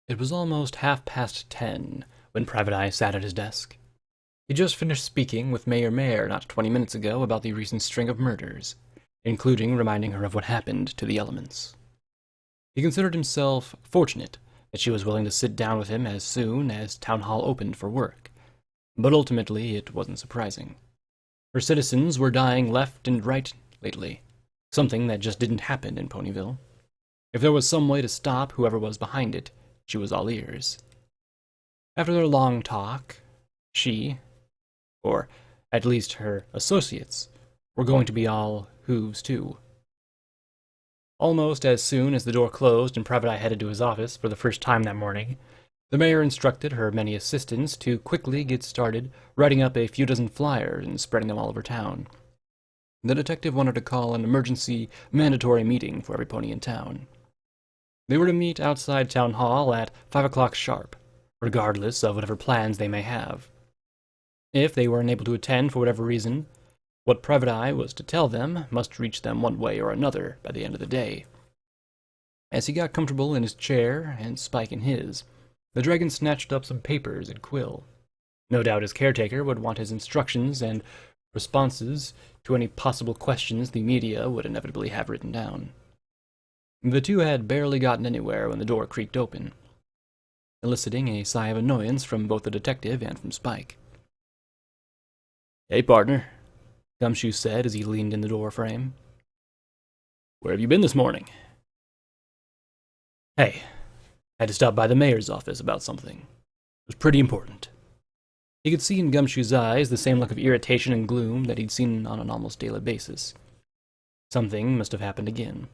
It was almost 10:30 when Private Eye sat at his desk. He just finished speaking with Mayor not 20 minutes ago about the recent string of murders, including reminding her of what happened to the elements. He considered himself fortunate that she was willing to sit down with him as soon as Town Hall opened for work, but ultimately it wasn't surprising. Her citizens were dying left and right lately, something that just didn't happen in Ponyville. If there was some way to stop whoever was behind it, she was all ears. After their long talk, she, or at least her associates, were going to be all hooves too. Almost as soon as the door closed and Private Eye headed to his office for the first time that morning, the mayor instructed her many assistants to quickly get started writing up a few dozen flyers and spreading them all over town. The detective wanted to call an emergency mandatory meeting for every pony in town. They were to meet outside Town Hall at 5 o'clock sharp, regardless of whatever plans they may have. If they were unable to attend for whatever reason, what Private Eye was to tell them must reach them one way or another by the end of the day. As he got comfortable in his chair and Spike in his, the dragon snatched up some papers and quill. No doubt his caretaker would want his instructions and responses to any possible questions the media would inevitably have written down. The two had barely gotten anywhere when the door creaked open, eliciting a sigh of annoyance from both the detective and from Spike. "Hey, partner," Gumshoe said as he leaned in the door frame. "Where have you been this morning?" "Hey, I had to stop by the mayor's office about something. It was pretty important." He could see in Gumshoe's eyes the same look of irritation and gloom that he'd seen on an almost daily basis. Something must have happened again.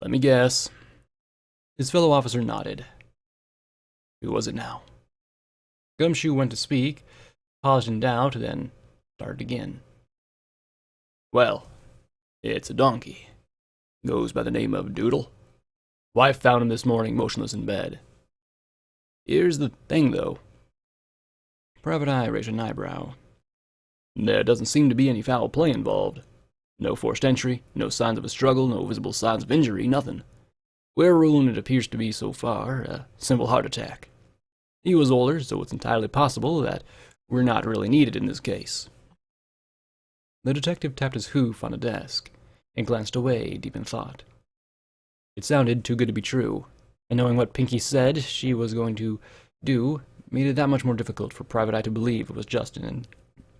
"Let me guess." His fellow officer nodded. "Who was it now?" Gumshoe went to speak, paused in doubt, then started again. "Well, it's a donkey. Goes by the name of Doodle. Wife found him this morning motionless in bed. Here's the thing, though." Private Eye raised an eyebrow. "There doesn't seem to be any foul play involved. No forced entry, no signs of a struggle, no visible signs of injury, nothing. We're ruling it appears to be, so far, a simple heart attack. He was older, so it's entirely possible that we're not really needed in this case." The detective tapped his hoof on a desk and glanced away, deep in thought. It sounded too good to be true, and knowing what Pinky said she was going to do made it that much more difficult for Private Eye to believe it was just an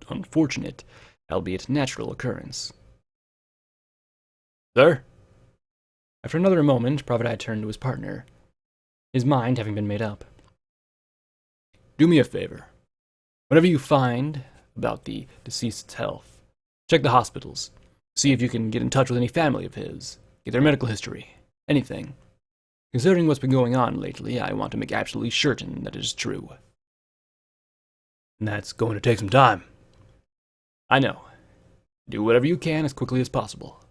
unfortunate, albeit natural occurrence. "Sir?" After another moment, Private Eye turned to his partner, his mind having been made up. "Do me a favor. Whatever you find about the deceased's health, check the hospitals. See if you can get in touch with any family of his. Get their medical history. Anything. Considering what's been going on lately, I want to make absolutely certain that it is true." "And that's going to take some time." "I know. Do whatever you can as quickly as possible.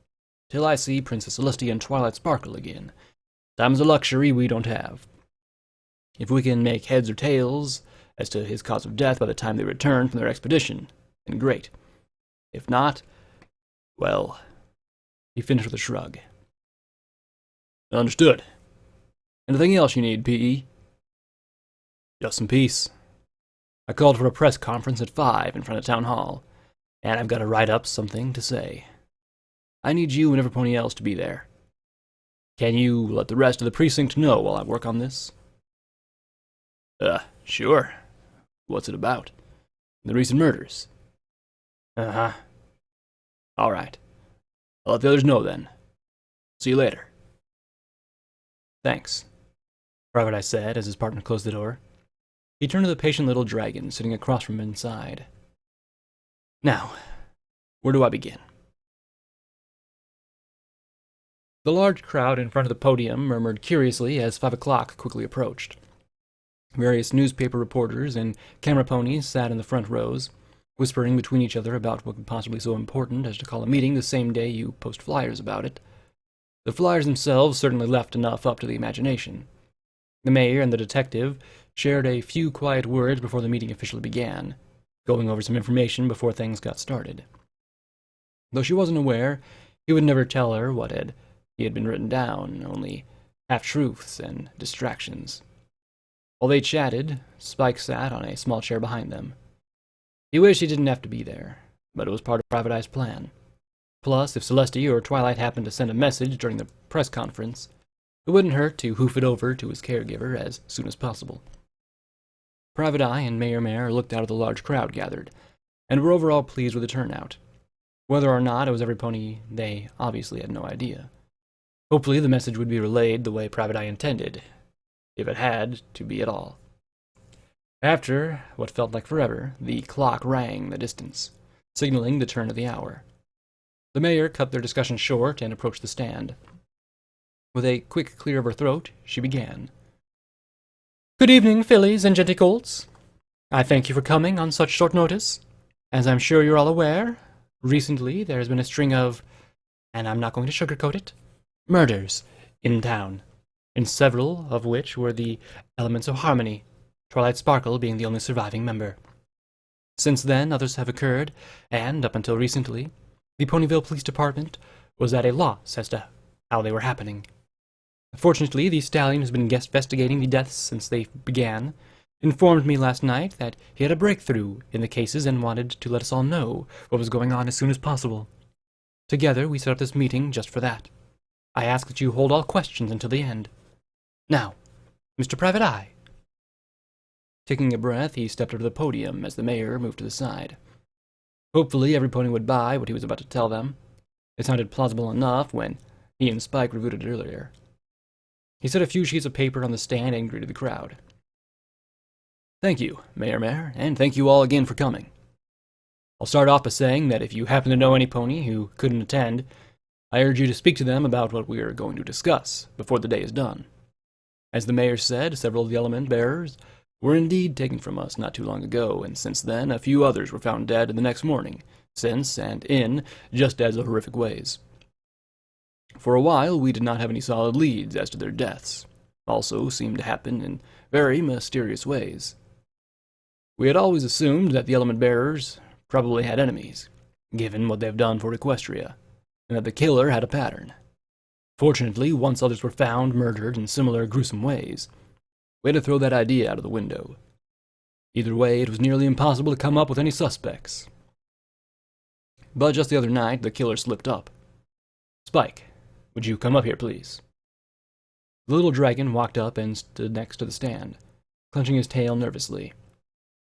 Till I see Princess Celestia and Twilight Sparkle again. Time is a luxury we don't have. If we can make heads or tails as to his cause of death by the time they return from their expedition, then great. If not, well," he finished with a shrug. "Understood. Anything else you need, P.E.?" "Just some peace. I called for a press conference at 5 in front of Town Hall, and I've got to write up something to say. I need you and everybody else to be there. Can you let the rest of the precinct know while I work on this?" Sure. What's it about?" "The recent murders." "Uh-huh. All right. I'll let the others know then. See you later." "Thanks," Private Eye said as his partner closed the door. He turned to the patient little dragon sitting across from him inside. "Now, where do I begin?" The large crowd in front of the podium murmured curiously as 5 o'clock quickly approached. Various newspaper reporters and camera ponies sat in the front rows, whispering between each other about what could possibly be so important as to call a meeting the same day you post flyers about it. The flyers themselves certainly left enough up to the imagination. The mayor and the detective shared a few quiet words before the meeting officially began, going over some information before things got started. Though she wasn't aware, he would never tell her what he had been written down, only half-truths, and distractions. While they chatted, Spike sat on a small chair behind them. He wished he didn't have to be there, but it was part of Private Eye's plan. Plus, if Celestia or Twilight happened to send a message during the press conference, it wouldn't hurt to hoof it over to his caregiver as soon as possible. Private Eye and Mayor Mare looked out at the large crowd gathered, and were overall pleased with the turnout. Whether or not it was every pony, they obviously had no idea. Hopefully the message would be relayed the way Private Eye intended, if it had to be at all. After what felt like forever, the clock rang in the distance, signaling the turn of the hour. The mayor cut their discussion short and approached the stand. With a quick clear of her throat, she began. "Good evening, fillies and genty-colts. I thank you for coming on such short notice. As I'm sure you're all aware, recently there has been a string of, and I'm not going to sugarcoat it, murders in town, in several of which were the elements of harmony, Twilight Sparkle being the only surviving member. Since then, others have occurred, and, up until recently, the Ponyville Police Department was at a loss as to how they were happening. Fortunately, the stallion has been investigating the deaths since they began, informed me last night that he had a breakthrough in the cases and wanted to let us all know what was going on as soon as possible. Together, we set up this meeting just for that. I ask that you hold all questions until the end. Now, Mr. Private Eye." Taking a breath, he stepped up to the podium as the mayor moved to the side. Hopefully, every pony would buy what he was about to tell them. It sounded plausible enough when he and Spike reviewed it earlier. He set a few sheets of paper on the stand and greeted the crowd. "Thank you, Mayor Mare, and thank you all again for coming. I'll start off by saying that if you happen to know any pony who couldn't attend, I urge you to speak to them about what we are going to discuss before the day is done. As the mayor said, several of the element bearers were indeed taken from us not too long ago, and since then a few others were found dead the next morning, since and in just as horrific ways. For a while, we did not have any solid leads as to their deaths. Also seemed to happen in very mysterious ways. We had always assumed that the element bearers probably had enemies, given what they have done for Equestria, and that the killer had a pattern. Fortunately, once others were found murdered in similar gruesome ways, we had to throw that idea out of the window. Either way, it was nearly impossible to come up with any suspects. But just the other night, the killer slipped up. Spike, would you come up here, please?" The little dragon walked up and stood next to the stand, clenching his tail nervously.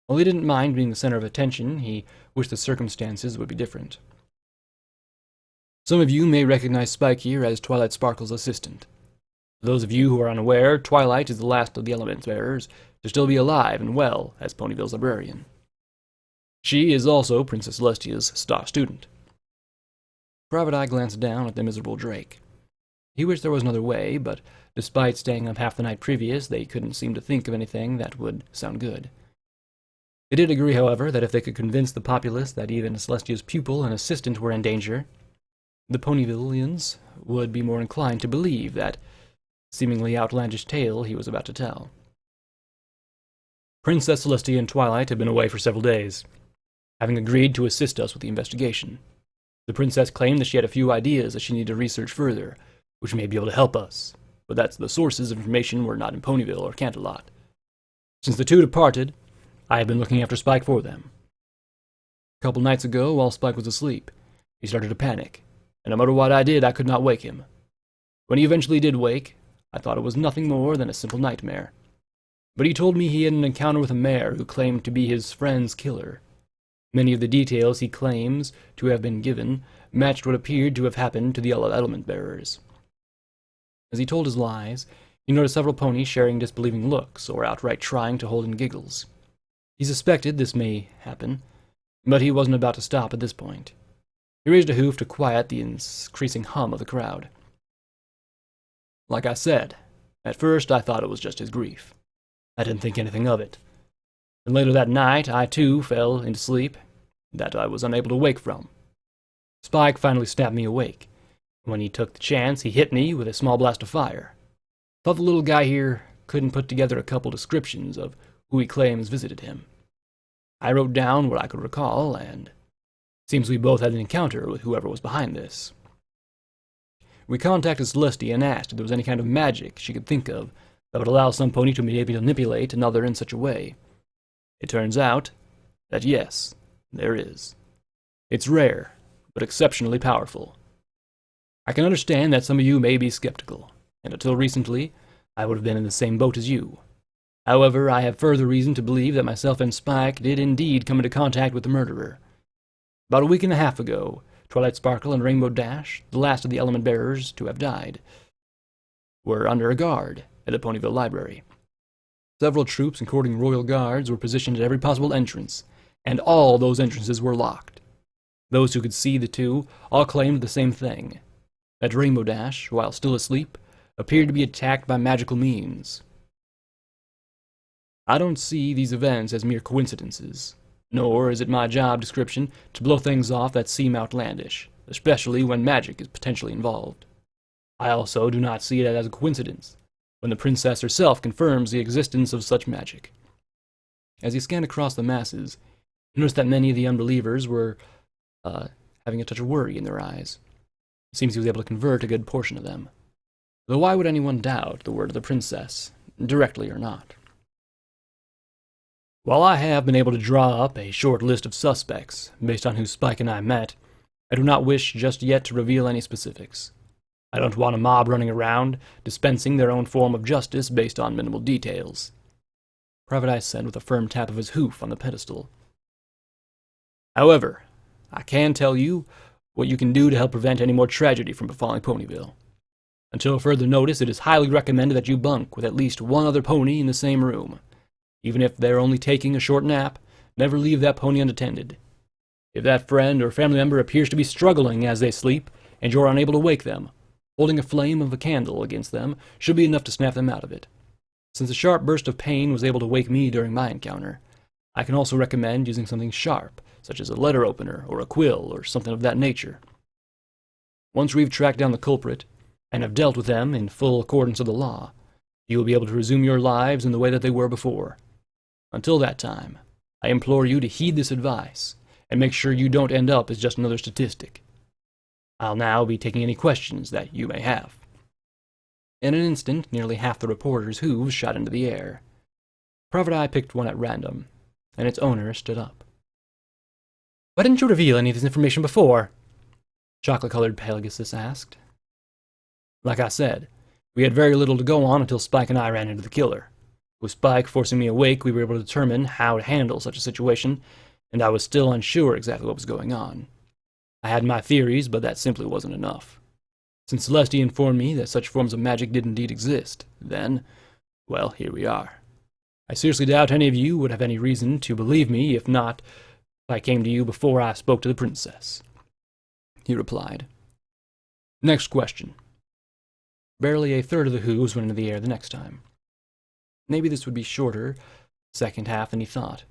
While he didn't mind being the center of attention, he wished the circumstances would be different. "Some of you may recognize Spike here as Twilight Sparkle's assistant. For those of you who are unaware, Twilight is the last of the element bearers to still be alive and well as Ponyville's librarian. She is also Princess Celestia's star student." Private Eye glanced down at the miserable Drake. He wished there was another way, but despite staying up half the night previous, they couldn't seem to think of anything that would sound good. They did agree, however, that if they could convince the populace that even Celestia's pupil and assistant were in danger, the Ponyvillians would be more inclined to believe that seemingly outlandish tale he was about to tell. "Princess Celestia and Twilight have been away for several days, having agreed to assist us with the investigation. The princess claimed that she had a few ideas that she needed to research further, which may be able to help us, but that the sources of information were not in Ponyville or Canterlot. Since the two departed, I have been looking after Spike for them. A couple nights ago, while Spike was asleep, he started to panic, and no matter what I did, I could not wake him. When he eventually did wake, I thought it was nothing more than a simple nightmare. But he told me he had an encounter with a mare who claimed to be his friend's killer. Many of the details he claims to have been given matched what appeared to have happened to the other element bearers. As he told his lies, he noticed several ponies sharing disbelieving looks or outright trying to hold in giggles. He suspected this may happen, but he wasn't about to stop at this point. He raised a hoof to quiet the increasing hum of the crowd. Like I said, at first I thought it was just his grief. I didn't think anything of it. And later that night, I too fell into sleep that I was unable to wake from. Spike finally snapped me awake. When he took the chance, he hit me with a small blast of fire. Thought the little guy here couldn't put together a couple descriptions of who he claims visited him. I wrote down what I could recall, and seems we both had an encounter with whoever was behind this. we contacted Celestia and asked if there was any kind of magic she could think of that would allow some pony to be able to manipulate another in such a way. It turns out that yes, there is. It's rare, but exceptionally powerful. I can understand that some of you may be skeptical, and until recently, I would have been in the same boat as you. However, I have further reason to believe that myself and Spike did indeed come into contact with the murderer. About a week and a half ago, Twilight Sparkle and Rainbow Dash, the last of the element bearers to have died, were under a guard at the Ponyville Library. Several troops, including royal guards, were positioned at every possible entrance, and all those entrances were locked. Those who could see the two all claimed the same thing, that Rainbow Dash, while still asleep, appeared to be attacked by magical means. I don't see these events as mere coincidences, nor is it my job description to blow things off that seem outlandish, especially when magic is potentially involved. I also do not see it as a coincidence when the princess herself confirms the existence of such magic. As he scanned across the masses, he noticed that many of the unbelievers were having a touch of worry in their eyes. It seems he was able to convert a good portion of them. Though why would anyone doubt the word of the princess, directly or not? While I have been able to draw up a short list of suspects, based on who Spike and I met, I do not wish just yet to reveal any specifics. I don't want a mob running around, dispensing their own form of justice based on minimal details. Private Eye said with a firm tap of his hoof on the pedestal. However, I can tell you what you can do to help prevent any more tragedy from befalling Ponyville. Until further notice, it is highly recommended that you bunk with at least one other pony in the same room. Even if they're only taking a short nap, never leave that pony unattended. If that friend or family member appears to be struggling as they sleep, and you're unable to wake them, holding a flame of a candle against them should be enough to snap them out of it. Since a sharp burst of pain was able to wake me during my encounter, I can also recommend using something sharp, such as a letter opener or a quill or something of that nature. Once we've tracked down the culprit, and have dealt with them in full accordance with the law, you will be able to resume your lives in the way that they were before. Until that time, I implore you to heed this advice, and make sure you don't end up as just another statistic. I'll now be taking any questions that you may have. In an instant, nearly half the reporters' hooves shot into the air. Private Eye picked one at random, and its owner stood up. "Why didn't you reveal any of this information before?" Chocolate-colored Pegasus asked. Like I said, we had very little to go on until Spike and I ran into the killer. With Spike forcing me awake, we were able to determine how to handle such a situation, and I was still unsure exactly what was going on. I had my theories, but that simply wasn't enough. Since Celestia informed me that such forms of magic did indeed exist, then, well, here we are. I seriously doubt any of you would have any reason to believe me if I came to you before I spoke to the princess. He replied. Next question. Barely a third of the hooves went into the air the next time. Maybe this would be shorter, second half than he thought.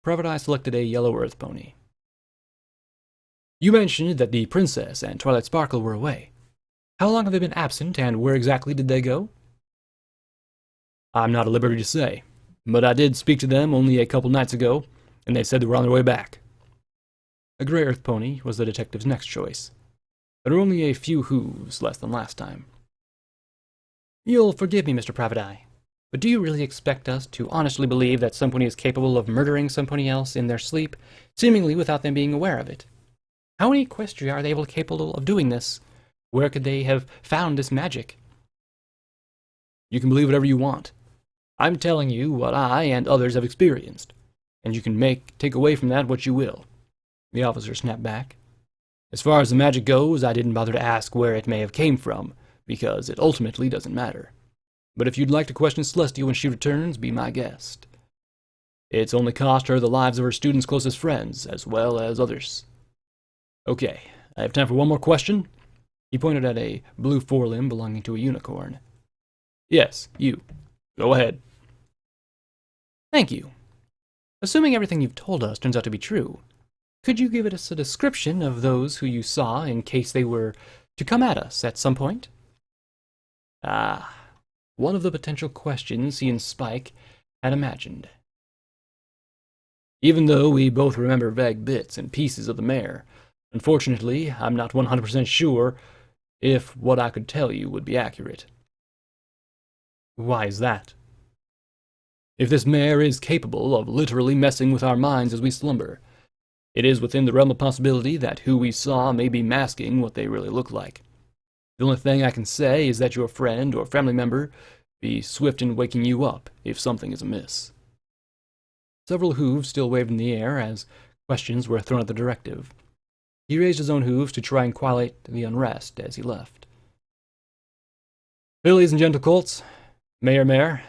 Private Eye selected a yellow earth pony. You mentioned that the princess and Twilight Sparkle were away. How long have they been absent, and where exactly did they go? I'm not at liberty to say, but I did speak to them only a couple nights ago, and they said they were on their way back. A gray earth pony was the detective's next choice. There were only a few hooves less than last time. You'll forgive me, Mr. Private Eye, but do you really expect us to honestly believe that some pony is capable of murdering some pony else in their sleep, seemingly without them being aware of it? How many Equestria are they capable of doing this? Where could they have found this magic? You can believe whatever you want. I'm telling you what I and others have experienced, and you can take away from that what you will. The officer snapped back. As far as the magic goes, I didn't bother to ask where it may have came from, because it ultimately doesn't matter. But if you'd like to question Celestia when she returns, be my guest. It's only cost her the lives of her students' closest friends, as well as others. Okay, I have time for one more question. He pointed at a blue forelimb belonging to a unicorn. Yes, you. Go ahead. Thank you. Assuming everything you've told us turns out to be true, could you give us a description of those who you saw in case they were to come at us at some point? One of the potential questions he and Spike had imagined. Even though we both remember vague bits and pieces of the mare, unfortunately, I'm not 100% sure if what I could tell you would be accurate. Why is that? If this mare is capable of literally messing with our minds as we slumber, it is within the realm of possibility that who we saw may be masking what they really look like. The only thing I can say is that your friend or family member be swift in waking you up if something is amiss. Several hooves still waved in the air as questions were thrown at the directive. He raised his own hooves to try and quiet the unrest as he left. Fillies and gentle colts, Mayor,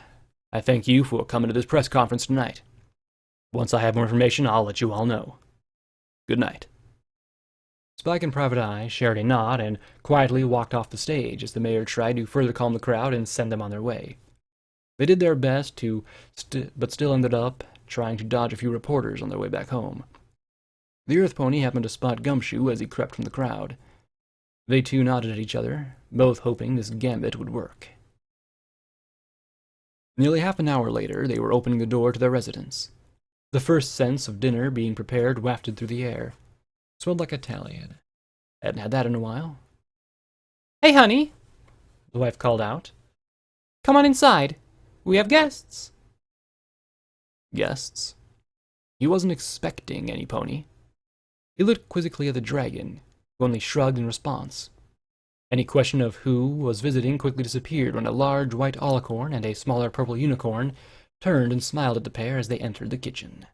I thank you for coming to this press conference tonight. Once I have more information, I'll let you all know. Good night. Spike and Private Eye shared a nod and quietly walked off the stage as the mayor tried to further calm the crowd and send them on their way. They did their best but still ended up trying to dodge a few reporters on their way back home. The Earth Pony happened to spot Gumshoe as he crept from the crowd. They two nodded at each other, both hoping this gambit would work. Nearly half an hour later, they were opening the door to their residence. The first scents of dinner being prepared wafted through the air. It smelled like Italian. Hadn't had that in a while. "Hey, honey," the wife called out. "Come on inside. We have guests." Guests? He wasn't expecting any pony. He looked quizzically at the dragon, who only shrugged in response. Any question of who was visiting quickly disappeared when a large white alicorn and a smaller purple unicorn turned and smiled at the pair as they entered the kitchen.